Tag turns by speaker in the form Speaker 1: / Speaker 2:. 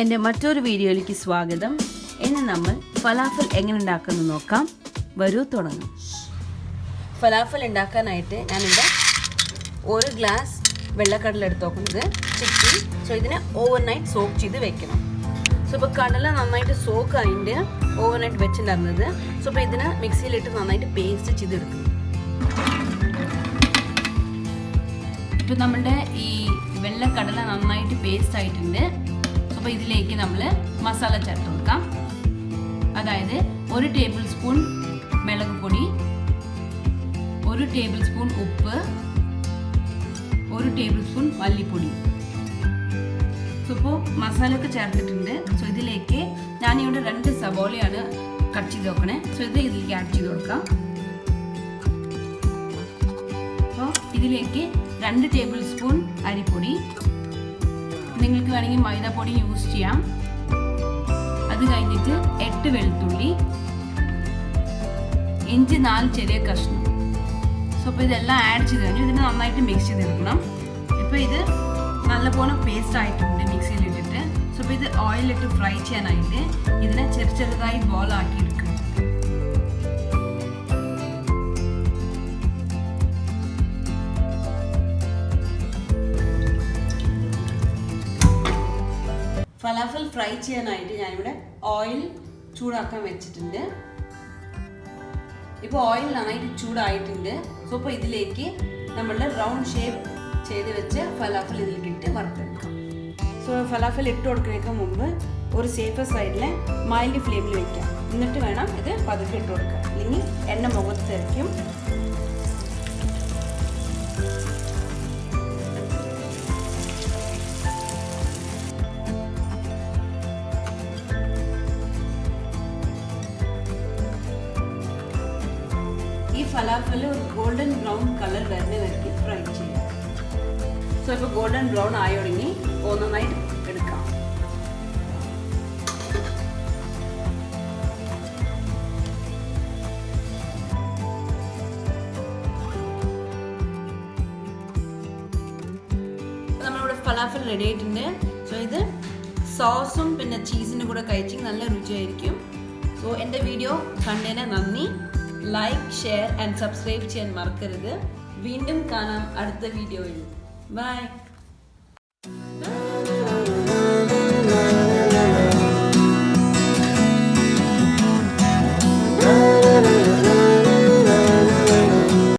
Speaker 1: എൻ്റെ മറ്റൊരു വീഡിയോയിലേക്ക് സ്വാഗതം. ഇന്ന് നമ്മൾ ഫലാഫൽ എങ്ങനെ ഉണ്ടാക്കുന്നത് നോക്കാം. വരൂ തുടങ്ങാം. ഫലാഫൽ ഉണ്ടാക്കാനായിട്ട് ഞാനിവിടെ 1 ഗ്ലാസ് വെള്ളക്കടല എടുത്ത് നോക്കുന്നത് ചിക്കി. സോ ഇതിനെ ഓവർനൈറ്റ് സോക്ക് ചെയ്ത് വെക്കണം. സോ ഇപ്പോൾ കടല നന്നായിട്ട് സോക്ക് ആയിട്ട് ഓവർനൈറ്റ് വെച്ചിട്ടുണ്ടായിരുന്നത്. സോ ഇപ്പോൾ ഇതിനെ മിക്സിയിലിട്ട് നന്നായിട്ട് പേസ്റ്റ് ചെയ്തെടുക്കും. ഇപ്പോൾ നമ്മുടെ ഈ വെള്ളക്കടല നന്നായിട്ട് പേസ്റ്റ് ആയിട്ടുണ്ട്. അപ്പോൾ ഇതിലേക്ക് നമ്മൾ മസാല ചേർത്ത് കൊടുക്കാം. അതായത് 1 ടേബിൾ സ്പൂൺ മുളക് പൊടി, 1 ടേബിൾ സ്പൂൺ ഉപ്പ്, 1 ടേബിൾ സ്പൂൺ മല്ലിപ്പൊടി. സോ ഇപ്പോൾ മസാലയൊക്കെ ചേർത്തിട്ടുണ്ട്. സോ ഇതിലേക്ക് ഞാനിവിടെ 2 സവോളയാണ് കട്ട് ചെയ്ത് വെക്കണേ. സോ ഇത് ഇതിലേക്ക് ആഡ് ചെയ്ത് കൊടുക്കാം. അപ്പോൾ ഇതിലേക്ക് 2 ടേബിൾ സ്പൂൺ അരിപ്പൊടി, നിങ്ങൾക്ക് വേണമെങ്കിൽ മൈദാപ്പൊടി യൂസ് ചെയ്യാം. അത് കഴിഞ്ഞിട്ട് 8 വെളുത്തുള്ളി, ഇഞ്ചി 4 ചെറിയ കഷ്ണം. സോ അപ്പോൾ ഇതെല്ലാം ആഡ് ചെയ്ത് കഴിഞ്ഞു. ഇതിന് നന്നായിട്ട് മിക്സ് ചെയ്തെടുക്കണം. ഇപ്പോൾ ഇത് നല്ലപോലെ പേസ്റ്റ് ആയിട്ടുണ്ട് മിക്സിയിലിട്ടിട്ട്. സോ ഇപ്പോൾ ഇത് ഓയിലിട്ട് ഫ്രൈ ചെയ്യാനായിട്ട് ഇതിനെ ചെറുതായി ബോൾ ആക്കി എടുക്കണം. ഫലാഫൽ ഫ്രൈ ചെയ്യാനായിട്ട് ഞാനിവിടെ ഓയിൽ ചൂടാക്കാൻ വെച്ചിട്ടുണ്ട്. ഇപ്പോൾ ഓയിൽ നന്നായിട്ട് ചൂടായിട്ടുണ്ട്. സോ ഇപ്പോൾ ഇതിലേക്ക് നമ്മളുടെ റൗണ്ട് ഷേപ്പ് ചെയ്ത് വെച്ച് ഫലാഫൽ ഇതിലേക്ക് ഇട്ട് വറുത്തെടുക്കാം. സോ ഫലാഫൽ ഇട്ട് കൊടുക്കുന്നതിന് മുമ്പ് ഒരു സേഫ് സൈഡിൽ മൈൽഡ് ഫ്ലെയിമിൽ വെക്കാം. എന്നിട്ട് വേണം ഇത് പതുക്കെ ഇട്ട് കൊടുക്കാം, അല്ലെങ്കിൽ എണ്ണ മുഖത്ത് തെറിക്കും. ഈ ഫലാഫൽ ഒരു ഗോൾഡൻ ബ്രൗൺ കളർ വരുന്ന വരയ്ക്ക് ഫ്രൈ ചെയ്യാം. സോ ഇപ്പോൾ ഗോൾഡൻ ബ്രൗൺ ആയി തുടങ്ങി. ഒന്നായിട്ട് എടുക്കാം. നമ്മളിവിടെ ഫലാഫൽ റെഡി ആയിട്ടുണ്ട്. സോ ഇത് സോസും പിന്നെ ചീസിനും കൂടെ കഴിച്ച് നല്ല രുചിയായിരിക്കും. സോ എൻ്റെ വീഡിയോ കണ്ടതിന് നന്ദി. ലൈക്ക്, ഷെയർ ആൻഡ് സബ്സ്ക്രൈബ് ചെയ്യാൻ മറക്കരുത്. വീണ്ടും കാണാം അടുത്ത വീഡിയോയിൽ. ബൈ.